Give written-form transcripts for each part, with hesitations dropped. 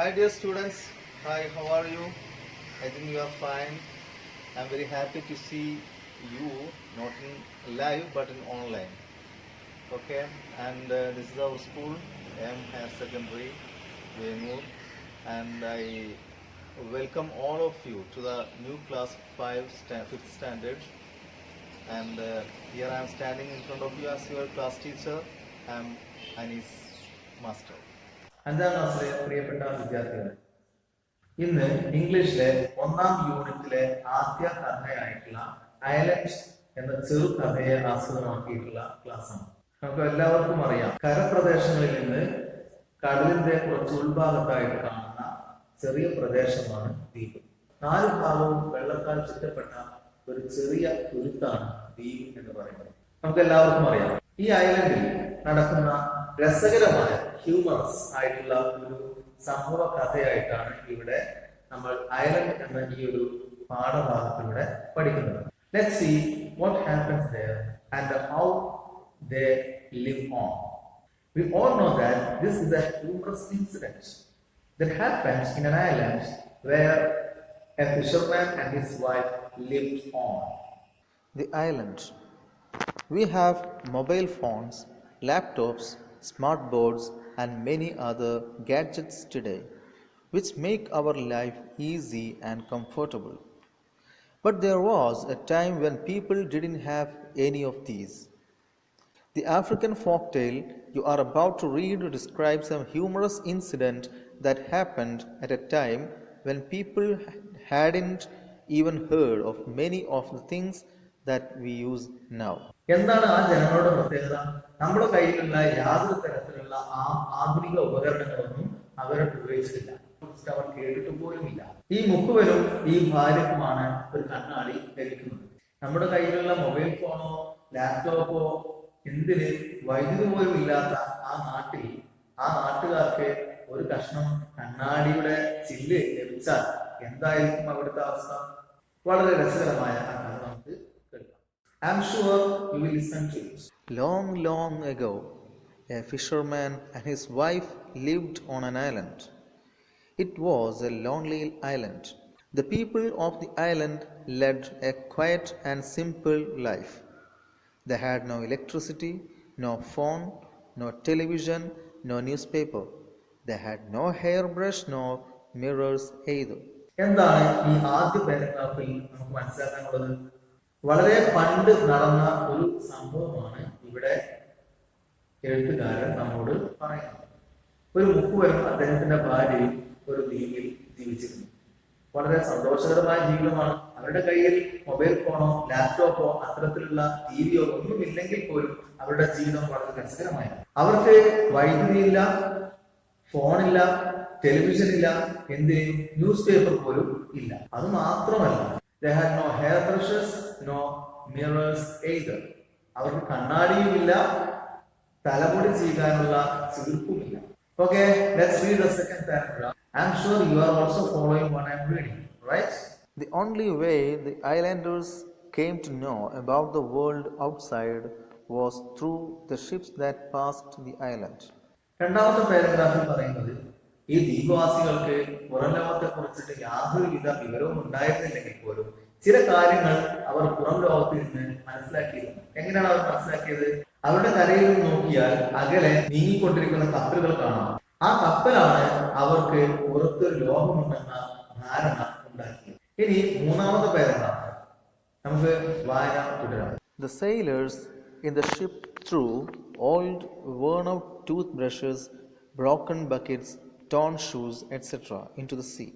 Hi dear students, hi, how are you? I think you are fine. I'm very happy to see you not in live but in online. Okay, and this is our school, M Higher Secondary, Venur, and I welcome all of you to the new class 5th standard. And here I am standing in front of you as your class teacher. I am Anis Master. അഞ്ചാം ക്ലാസ്സിലെ പ്രിയപ്പെട്ട വിദ്യാർത്ഥികൾ, ഇന്ന് ഇംഗ്ലീഷിലെ ഒന്നാം യൂണിറ്റിലെ ആദ്യ കഥയായിട്ടുള്ള island എന്ന ചെറു കഥയെ ആസ്പദമാക്കിയിട്ടുള്ള ക്ലാസ്സാണ്. നമുക്ക് എല്ലാവർക്കും അറിയാം, കരപ്രദേശങ്ങളിൽ നിന്ന് കടലിന്റെ കുറച്ച് ഉൾഭാഗത്തായിട്ട് കാണുന്ന ചെറിയ പ്രദേശമാണ് ദ്വീപ്. 4 ഭാഗവും വെള്ളത്താൽ ചുറ്റപ്പെട്ട ഒരു ചെറിയ തുരുത്താണ് ദ്വീപ് എന്ന് പറയുന്നത്. നമുക്ക് എല്ലാവർക്കും അറിയാം, ഈ ഐലൻഡിൽ നടക്കുന്ന രസകരമായ ഹ്യൂമറസ് ആയിട്ടുള്ള ഒരു സംഭവ കഥയായിട്ടാണ് ഇവിടെ നമ്മൾ ഐലൻഡ് എന്ന ഈ ഒരു പാഠഭാഗത്തിലൂടെ പഠിക്കുന്നത്. Let's see what happens there and how they live on. We all know that this is a humorous incident that happens in an island where a fisherman and his wife lived on. The island. We have mobile phones, laptops, smart boards, and many other gadgets today, which make our life easy and comfortable. But there was a time when people didn't have any of these. The African folktale you are about to read describes a humorous incident that happened at a time when people hadn't even heard of many of the things that we use now. എന്താണ് ആ ജനങ്ങളുടെ പ്രത്യേകത? നമ്മുടെ കയ്യിലുള്ള യാതൊരു തരത്തിലുള്ള ആധുനിക ഉപകരണങ്ങളൊന്നും അവരുടെ ഉപയോഗിച്ചിട്ടില്ല, അവർ കേട്ടിട്ട് പോലുമില്ല. ഈ മുക്കുവനും ഈ ഭാര്യക്കുമാണ് ഒരു കണ്ണാടി ധരിക്കുന്നത്. നമ്മുടെ കയ്യിലുള്ള മൊബൈൽ ഫോണോ ലാപ്ടോപ്പോ എന്തിന് വൈദ്യുതി പോലും ഇല്ലാത്ത ആ നാട്ടുകാർക്ക് ഒരു കഷ്ണം കണ്ണാടിയുടെ ചില്ല് ലഭിച്ചാൽ എന്തായിരിക്കും അവിടുത്തെ അവസ്ഥ? വളരെ രസകരമായ ആ കഥ നമുക്ക് കേൾക്കാം. I'm sure you will listen to it. Long, long ago, a fisherman and his wife lived on an island. It was a lonely island. The people of the island led a quiet and simple life. They had no electricity, no phone, no television, no newspaper. They had no hairbrush, no mirrors either. എന്താണ് ഈ ആദ്യ പാരഗ്രാഫിൽ നമുക്ക് മനസ്സിലാക്കാനുള്ളത്? വളരെ പണ്ട് നടന്ന ഒരു സംഭവമാണ് ഇവിടെ എഴുത്തുകാരൻ നമ്മോട് പറയുന്നത്. ഒരു മുക്കുവനും അദ്ദേഹത്തിന്റെ ഭാര്യയും ഒരു ദ്വീപിൽ ജീവിച്ചിരുന്നു. വളരെ സന്തോഷകരമായ ജീവിതമാണ്. അവരുടെ കയ്യിൽ മൊബൈൽ ഫോണോ ലാപ്ടോപ്പോ അത്തരത്തിലുള്ള ടിവിയോ ഒന്നുമില്ലെങ്കിൽ പോലും അവരുടെ ജീവിതം വളരെ രസകരമായിരുന്നു. അവർക്ക് വൈദ്യുതിയില്ല, ഫോണില്ല, ടെലിവിഷൻ ഇല്ല, എന്തിനും ന്യൂസ് പേപ്പർ പോലും ഇല്ല. അത് മാത്രമല്ല, they had no hairbrushes, no mirrors either. അവർക്ക് കണ്ണാടിയുമില്ല, തലമുടി ചെയ്യാനുള്ള ചീർപ്പുമില്ല. Okay, let's read the second paragraph. I'm sure you are also following what I'm reading, right? The only way the islanders came to know about the world outside was through the ships that passed the island. രണ്ടാമത്തെ പാരഗ്രാഫിൽ പറയുന്നത്, ഈ ദ്വീപവാസികൾക്ക് പുറം ലോകത്തെ കുറിച്ചിട്ട് യാതൊരുവിധ വിവരവും ഉണ്ടായിരുന്നില്ലെങ്കിൽ പോലും ചില കാര്യങ്ങൾ അവർ പുറം ലോകത്തിൽ നിന്ന് മനസ്സിലാക്കിയിരുന്നു. എങ്ങനെയാണ് അവർ മനസ്സിലാക്കിയത്? അവരുടെ കരയിൽ നിന്ന് നോക്കിയാൽ അകലെ നീങ്ങിക്കൊണ്ടിരിക്കുന്ന കപ്പലുകൾ കാണാം. ആ കപ്പലാണ് അവർക്ക് പുറത്തൊരു ലോകമുണ്ടെന്ന ധാരണ ഉണ്ടാക്കിയത്. ഇനി മൂന്നാമത്തെ പാരഗ്രാഫ് നമുക്ക് വായന തുടരാം. The sailors in the ship threw old, worn-out toothbrushes, broken buckets, torn shoes, etc. into the sea.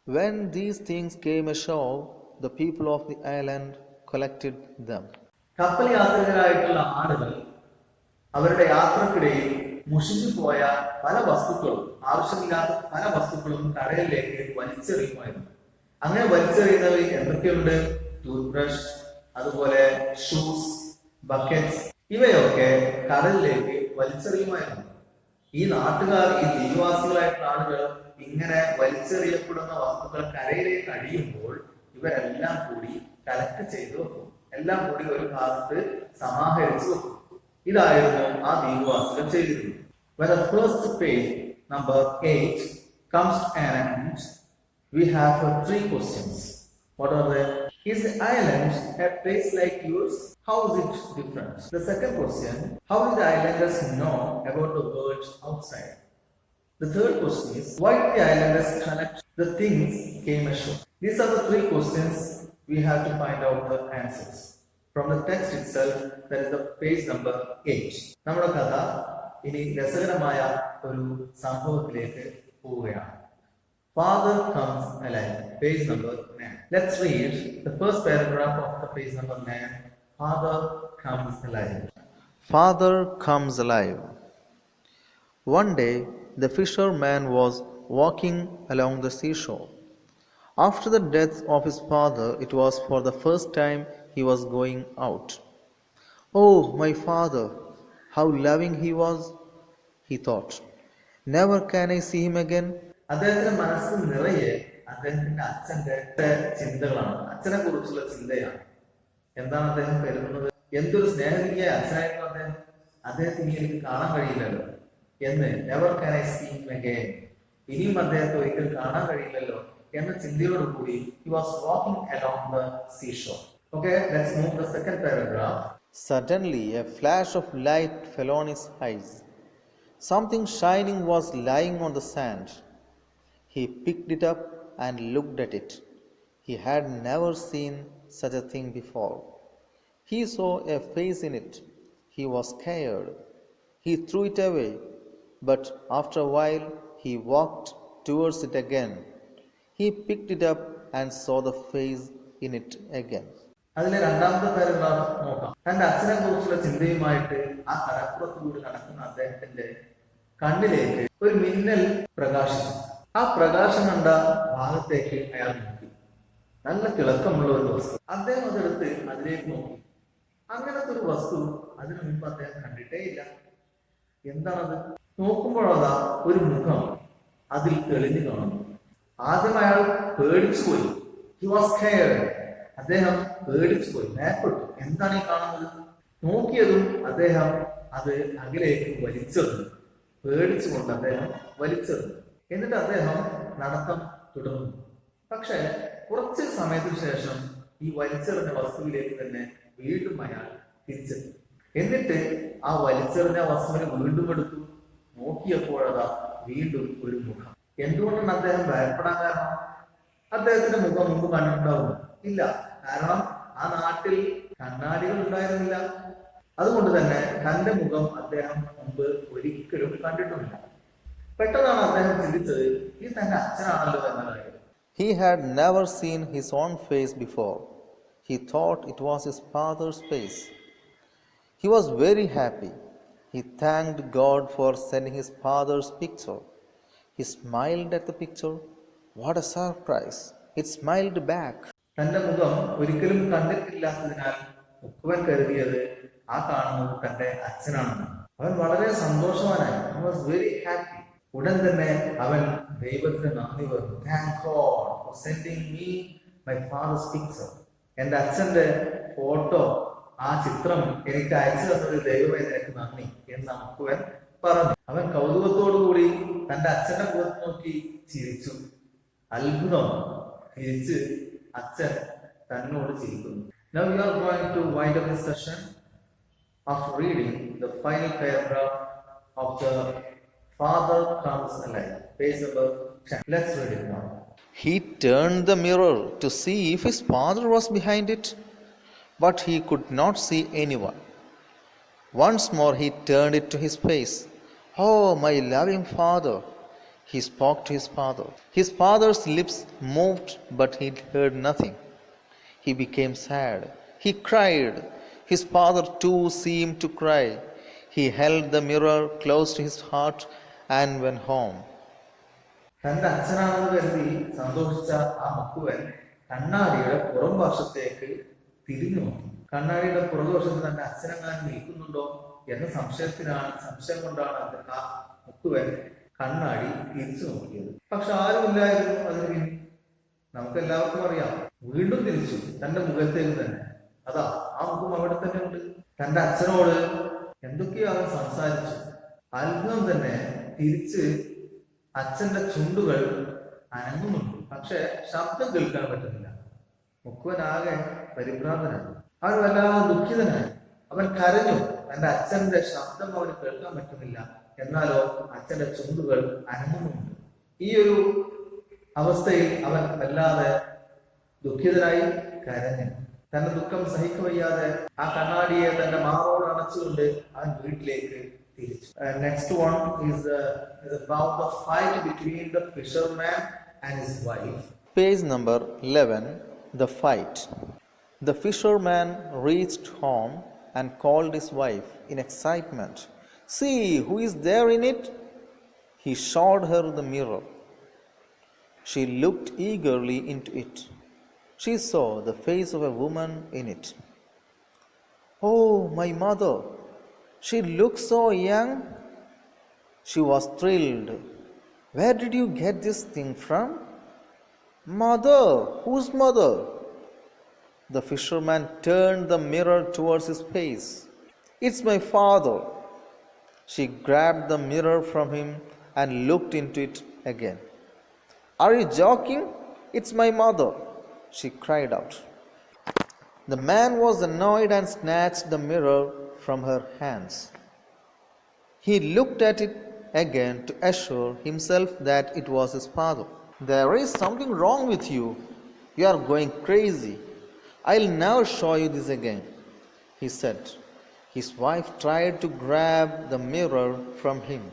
When these things came ashore, the people of the island collected them. കപ്പൽ യാത്രികരായിട്ടുള്ള ആളുകൾ അവരുടെ യാത്രക്കിടയിൽ മുഷിഞ്ഞു പോയ പല വസ്തുക്കളും, ആവശ്യമില്ലാത്ത പല വസ്തുക്കളും കടലിലേക്ക് വലിച്ചെറിയുമായിരുന്നു. അങ്ങനെ വലിച്ചെറിയുന്നവയിൽ എന്തൊക്കെയുണ്ട്? ടൂത്ത് ബ്രഷ്, അതുപോലെ ഷൂസ്, ബക്കറ്റ്സ്, ഇവയൊക്കെ കടലിലേക്ക് വലിച്ചെറിയുമായിരുന്നു. ഈ നാട്ടുകാർ, ഈ ദ്വീപവാസികളായിട്ടുള്ള ആളുകൾ ഇങ്ങനെ വലിച്ചെറിയപ്പെടുന്ന വസ്തുക്കൾ കരയിലേക്ക് അടിയുമ്പോൾ ഇവരെല്ലാം കൂടി കളക്ട് ചെയ്തു വെക്കും. എല്ലാം കൂടി ഒരു ഭാഗത്ത് സമാഹരിച്ചു വെക്കും. ഇതായിരുന്നു ആ ദ്വീപവാസികൾ ചെയ്തിരുന്നത്. When the first page number 8 comes to an end, we have three questions. What are they? Is the island a place like yours? How is it different? The second question, how did the islanders know about the world outside? The third question is, why did the islanders collect the things came ashore? These are the three questions we have to find out the answers. From the text itself, that is the page number 8. നമ്മുടെ കഥ ഇനി രസകരമായ ഒരു സംഭവത്തിലേക്ക് പോവുകയാണ്. Father comes alive, page number 9. Let's read the first paragraph of the page number 9. Father comes alive. Father comes alive. One day, the fisherman was walking along the seashore. After the death of his father, it was for the first time he was going out. Oh, my father, how loving he was, he thought. Never can I see him again. അദ്ദേഹത്തിന്റെ മനസ്സിൽ നിറയെ അദ്ദേഹത്തിന്റെ അച്ഛന്റെ ചിന്തകളാണ്, അച്ഛനെ കുറിച്ചുള്ള ചിന്തയാണ്. എന്താണ് അദ്ദേഹം കരുതുന്നത്? എന്തൊരു സ്നേഹനിധിയായ അച്ഛനായിരുന്നു അദ്ദേഹം. അദ്ദേഹത്തെ ഇനി എനിക്ക് കാണാൻ കഴിയില്ലല്ലോ എന്ന്, never can I see him again, ഇനിയും അദ്ദേഹത്തെ ഒരിക്കൽ കാണാൻ കഴിയില്ലല്ലോ എന്ന ചിന്തയോടുകൂടി he was walking along the seashore. Okay, let's move to the second paragraph. Suddenly, a flash of light fell on his eyes. Something shining was lying on the sand. He picked it up and looked at it. He had never seen such a thing before. He saw a face in it. He was scared. He threw it away, but after a while he walked towards it again. He picked it up and saw the face in it again. അതിലെ രണ്ടാമത്തെ paragraph നോക്കാം. തന്റെ അച്ഛനെ കുറിച്ചുള്ള ചിന്തയുമായിട്ട് ആ കടപ്പുറത്തുകൂടി നടക്കുന്ന അദ്ദേഹത്തിന്റെ കണ്ണിലേക്ക് ഒരു മിന്നൽ പ്രകാശിച്ചു. ആ പ്രകാശം കണ്ട ഭാഗത്തേക്ക് അയാൾ നോക്കി. നല്ല തിളക്കമുള്ള ഒരു വസ്തു. അദ്ദേഹം അതെടുത്ത് അതിലേക്ക് നോക്കി. അങ്ങനത്തെ ഒരു വസ്തു അതിനു മുമ്പ് അദ്ദേഹം കണ്ടിട്ടേ ഇല്ല. എന്താണത്? നോക്കുമ്പോഴതാ ഒരു മുഖം അതിൽ തെളിഞ്ഞു കാണുന്നു. ആദ്യം അയാൾ പേടിച്ചുപോയി. He was scared. അദ്ദേഹം പേടിച്ചുപോയി, ഭയപ്പെട്ടു. എന്താണ് ഈ കാണുന്നത്? നോക്കിയതും അദ്ദേഹം അത് അകലേക്ക് വലിച്ചെറിഞ്ഞു. പേടിച്ചുകൊണ്ട് അദ്ദേഹം വലിച്ചെറിഞ്ഞു. എന്നിട്ട് അദ്ദേഹം നടത്തം തുടർന്നു. പക്ഷെ കുറച്ച് സമയത്തിന് ശേഷം ഈ വലിച്ചെറിഞ്ഞ വസ്തുവിലേക്ക് തന്നെ വീണ്ടും അയാൾ തിരിച്ചെത്തി. എന്നിട്ട് ആ വലിച്ചെറിഞ്ഞ വസ്തുവിനെ വീണ്ടും എടുത്തു. നോക്കിയപ്പോഴതാ വീണ്ടും ഒരു മുഖം. എന്തുകൊണ്ടാണ് അദ്ദേഹം ഭയപ്പെടാൻ കാരണം? അദ്ദേഹത്തിന്റെ മുഖം മുമ്പ് കണ്ടിട്ടുണ്ടാവും? ഇല്ല. കാരണം ആ നാട്ടിൽ കണ്ണാടികൾ ഉണ്ടായിരുന്നില്ല. അതുകൊണ്ട് തന്നെ തന്റെ മുഖം അദ്ദേഹം മുമ്പ് ഒരിക്കലും കണ്ടിട്ടുമില്ല. പെട്ടെന്നാണ് അദ്ദേഹം ചിന്തിച്ചത്, ഈ തന്റെ അച്ഛനാണല്ലോ എന്ന കാര്യം. He had never seen his own face before. He thought it was his father's face. He was very happy. He thanked God for sending his father's picture. He smiled at the picture. What a surprise! It smiled back. തന്റെ മുഖം ഒരിക്കലും കണ്ടിട്ടില്ലാത്തതിനാൽ മുക്കുവൻ കരുതിയത് ആ കാണുന്നത് തന്റെ അച്ഛനാണെന്ന്. അവൻ വളരെ സന്തോഷവാനായി. He was very happy. ഉടൻ തന്നെ അവൻ ദൈവത്തിന് നന്ദി പറഞ്ഞു. Thank God for sending me my father's picture. എന്റെ അച്ഛന്റെ ഫോട്ടോ, ആ ചിത്രം എനിക്ക് അയച്ചു തന്നത് ദൈവമേ നിനക്ക് നന്ദി എന്ന് മുക്കുവൻ പറഞ്ഞു. അവൻ കൗതുകത്തോടുകൂടി തന്റെ അച്ഛന്റെ മുഖത്ത് നോക്കി ചിരിച്ചു. അത്ഭുതം, തിരിച്ച് അച്ഛൻ തന്നോട് ചിരിക്കുന്നു. Now we are going to wind up this session after reading the final paragraph of the Father Comes Alive, page number 10. Let's read it now. He turned the mirror to see if his father was behind it, but he could not see anyone. Once more he turned it to his face. Oh, my loving father! He spoke to his father. His father's lips moved, but he heard nothing. He became sad. He cried. His father too seemed to cry. He held the mirror close to his heart and went home. തന്റെ അച്ഛനാണെന്ന് കരുതി സന്തോഷിച്ച ആ മുക്കുവൻ കണ്ണാടിയുടെ പുറം വശത്തേക്ക് തിരിഞ്ഞു നോക്കി. കണ്ണാടിയുടെ പുറകുവശത്ത് തന്റെ അച്ഛനെങ്ങാനും നിൽക്കുന്നുണ്ടോ എന്ന സംശയം കൊണ്ടാണ് ആ മുക്കുവൻ കണ്ണാടി തിരിച്ചു നോക്കിയത്. പക്ഷെ ആരുമില്ലായിരുന്നു അതിന് പിന്നിൽ. നമുക്ക് എല്ലാവർക്കും അറിയാം. വീണ്ടും തിരിച്ചു തന്റെ മുഖത്തേക്ക് തന്നെ. അതാ ആ മുഖം അവിടെ തന്നെ ഉണ്ട്. തന്റെ അച്ഛനോട് എന്തൊക്കെയോ അവൻ സംസാരിച്ചു. അത്ഭുതം തന്നെ, തിരിച്ച് അച്ഛന്റെ ചുണ്ടുകൾ അനങ്ങുന്നുണ്ട്, പക്ഷെ ശബ്ദം കേൾക്കാൻ പറ്റുന്നില്ല. മുക്കുവനാകെ പരിഭ്രാന്തനാണ്. അവൻ വല്ലാതെ ദുഃഖിതനായി. അവൻ കരഞ്ഞു. തന്റെ അച്ഛന്റെ ശബ്ദം അവന് കേൾക്കാൻ പറ്റുന്നില്ല, എന്നാലോ അച്ഛന്റെ ചുണ്ടുകൾ അനങ്ങുന്നുണ്ട്. ഈ ഒരു അവസ്ഥയിൽ അവൻ വല്ലാതെ ദുഃഖിതനായി കരഞ്ഞു. തന്റെ ദുഃഖം സഹിക്കവയ്യാതെ ആ കണ്ണാടിയെ തന്റെ മാറോട് അണച്ചുകൊണ്ട് അവൻ വീട്ടിലേക്ക് തിരിച്ചു. Next one is about the fight between the fisherman and his wife. Page number 11. The fight. The fisherman reached home and called his wife in excitement. See, who is there in it? He showed her the mirror. She looked eagerly into it. She saw the face of a woman in it. Oh, my mother! She looked so young. She was thrilled. Where did you get this thing from? Mother! Whose mother? The fisherman turned the mirror towards his face. It's my father. She grabbed the mirror from him and looked into it again. Are you joking? It's my mother, she cried out. The man was annoyed and snatched the mirror from her hands. He looked at it again to assure himself that it was his father. There is something wrong with you. You are going crazy. I'll never show you this again, he said. His wife tried to grab the mirror from him.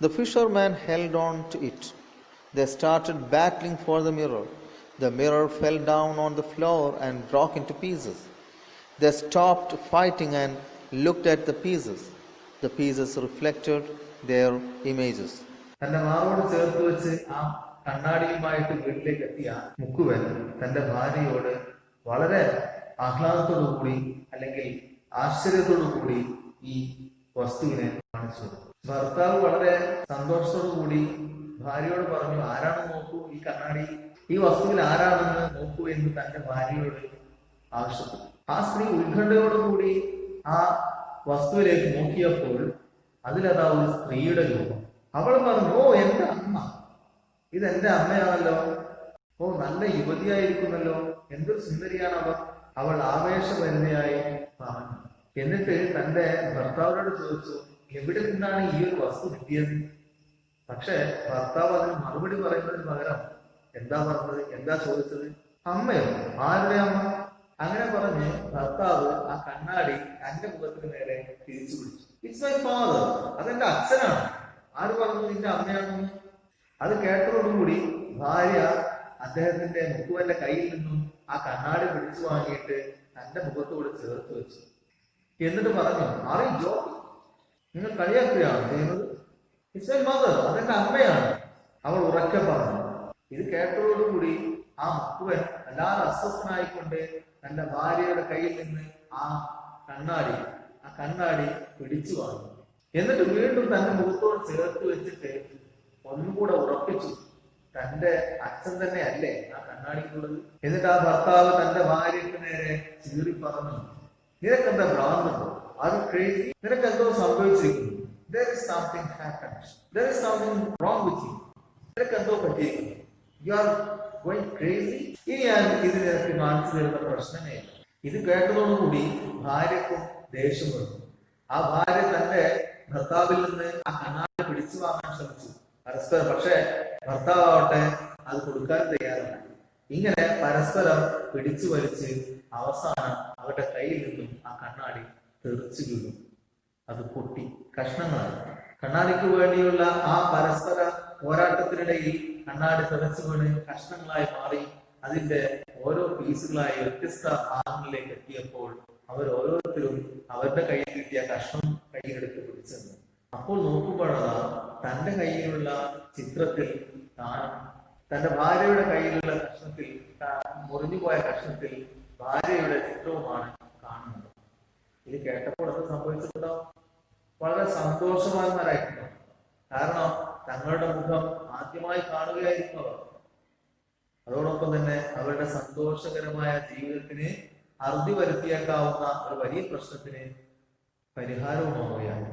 The fisherman held on to it. They started battling for the mirror. The mirror fell down on the floor and broke into pieces. They stopped fighting and looked at the pieces. The pieces reflected their images. തന്റെ മാറോട് ചേർത്ത് വെച്ച് ആ കണ്ണാടിയുമായിട്ട് വീട്ടിലേക്ക് എത്തിയ മുക്കുവൻ തന്റെ ഭാര്യയോട് വളരെ ആഹ്ലാദത്തോടു കൂടി അല്ലെങ്കിൽ ആശ്ചര്യത്തോടു കൂടി ഈ വസ്തുവിനെ കാണിച്ചു. ഭർത്താവ് വളരെ സന്തോഷത്തോടു കൂടി ഭാര്യയോട് പറഞ്ഞു, ആരാണെന്ന് നോക്കൂ, ഈ കണ്ണാടി, ഈ വസ്തുവിൽ ആരാണെന്ന് നോക്കൂ എന്ന് തന്റെ ഭാര്യയോട് ആവശ്യപ്പെട്ടു. ആ സ്ത്രീ ഉത്കണ്ഠയോടുകൂടി ആ വസ്തുവിലേക്ക് നോക്കിയപ്പോൾ അതിലതാ ഒരു സ്ത്രീയുടെ രൂപം. അവൾ പറഞ്ഞു, ഓ എന്റെ അമ്മ, ഇതെന്റെ അമ്മയാണല്ലോ. ഓ നല്ല യുവതിയായിരിക്കുന്നല്ലോ, എന്തൊരു സുന്ദരിയാണ് അവർ. അവൾ ആവേശഭരിതയായി പറഞ്ഞു. എന്നിട്ട് തന്റെ ഭർത്താവിനോട് ചോദിച്ചു, എവിടെ നിന്നാണ് ഈ ഒരു വസ്തു കിട്ടിയത്? പക്ഷെ ഭർത്താവ് അതിന് മറുപടി പറയുന്നതിന് പകരം എന്താ പറഞ്ഞത്, എന്താ ചോദിച്ചത്? അമ്മയോ? ആരുടെ അമ്മ? അങ്ങനെ പറഞ്ഞ് ഭർത്താവ് ആ കണ്ണാടി തന്റെ മുഖത്തിന് നേരെ തിരിച്ചു പിടിച്ചു. ഇറ്റ്സ് മൈ ഫാദർ, അതെന്റെ അച്ഛനാണ്. ആര് പറഞ്ഞു നിന്റെ അമ്മയാണെന്ന്? അത് കേട്ടതോടുകൂടി ഭാര്യ അദ്ദേഹത്തിന്റെ മുക്കുവന്റെ കയ്യിൽ നിന്നും ആ കണ്ണാടി പിടിച്ചു വാങ്ങിയിട്ട് തന്റെ മുഖത്തോട് ചേർത്ത് വെച്ചു. എന്നിട്ട് പറഞ്ഞു, ആറി ജോ, നിങ്ങൾ കളിയാക്കുകയാണ് ചെയ്യുന്നത്. ഇറ്റ്സ് മൈ മദർ, അതെന്റെ അമ്മയാണ്. അവൾ ഉറക്കെ പറഞ്ഞു. ഇത് കേട്ടതോടുകൂടി ആ മുക്കുവൻ അല്ലാതെ അസ്വസ്ഥനായിക്കൊണ്ട് തന്റെ ഭാര്യയുടെ കയ്യിൽ നിന്ന് ആ കണ്ണാടി പിടിച്ചു വാങ്ങി. എന്നിട്ട് വീണ്ടും തന്റെ മുഖത്തോട് ചേർത്ത് വെച്ചിട്ട് ഒന്നുകൂടെ ഉറപ്പിച്ചു, തന്റെ അച്ഛൻ തന്നെ അല്ലേ ആ കണ്ണാടിക്കുള്ളത്. എന്നിട്ട് ആ ഭർത്താവ് തന്റെ ഭാര്യയ്ക്ക് നേരെ ചീറി പറഞ്ഞു, നിനക്കെന്താ ഭ്രാന്തുണ്ടോ? അത് ക്രേസി, നിനക്കെന്തോ സംഭവിച്ചിരിക്കുന്നു. There is something happened. There is something wrong with you. നിനക്കെന്തോ പറ്റിയിരിക്കുന്നു. You are going crazy. ഇനി ഞാൻ ഇത് നിനക്ക് കാണിച്ചു തരുന്ന പ്രശ്നമേ. ഇത് കേട്ടതോടുകൂടി ഭാര്യക്കും ദേഷ്യം വന്നു. ആ ഭാര്യ തന്റെ ഭർത്താവിൽ നിന്ന് ആ കണ്ണാടി പിടിച്ചു വാങ്ങാൻ ശ്രമിച്ചു പരസ്പരം. പക്ഷെ ഭർത്താവട്ടെ അത് കൊടുക്കാൻ തയ്യാറല്ല. ഇങ്ങനെ പരസ്പരം പിടിച്ചു വലിച്ച് അവസാനം അവരുടെ കയ്യിൽ നിന്നും ആ കണ്ണാടി തെറിച്ചു വീണു. അത് പൊട്ടി കഷ്ണങ്ങളായി. കണ്ണാടിക്ക് വേണ്ടിയുള്ള ആ പരസ്പര പോരാട്ടത്തിനിടയിൽ കണ്ണാടി തെറിച്ചു വീണ് കഷ്ണങ്ങളായി മാറി. അതിന്റെ ഓരോ പീസുകളായി വ്യത്യസ്ത ഭാഗങ്ങളിലേക്ക് എത്തിയപ്പോൾ അവർ ഓരോരുത്തരും അവരുടെ കയ്യിൽ കിട്ടിയ കഷ്ണം കയ്യിലെടുത്ത് പിടിച്ചെന്ന്. അപ്പോൾ നോക്കുമ്പോഴതാ തന്റെ കയ്യിലുള്ള ചിത്രത്തിൽ തന്റെ ഭാര്യയുടെ കയ്യിലുള്ള കഷ്ണത്തിൽ, മുറിഞ്ഞുപോയ കഷ്ണത്തിൽ ഭാര്യയുടെ ചിത്രവുമാണ് കാണുന്നത്. ഇത് കേട്ടപ്പോൾ അത് സംഭവിച്ചിട്ടുണ്ടോ? വളരെ സന്തോഷവാന്മാരായിട്ടുണ്ടോ? കാരണം തങ്ങളുടെ മുഖം ആദ്യമായി കാണുകയായിരുന്നു അവർ. അതോടൊപ്പം തന്നെ അവരുടെ സന്തോഷകരമായ ജീവിതത്തിന് അറുതി വരുത്തിയേക്കാവുന്ന ഒരു വലിയ പ്രശ്നത്തിന് പരിഹാരവുമാവുകയാണ്.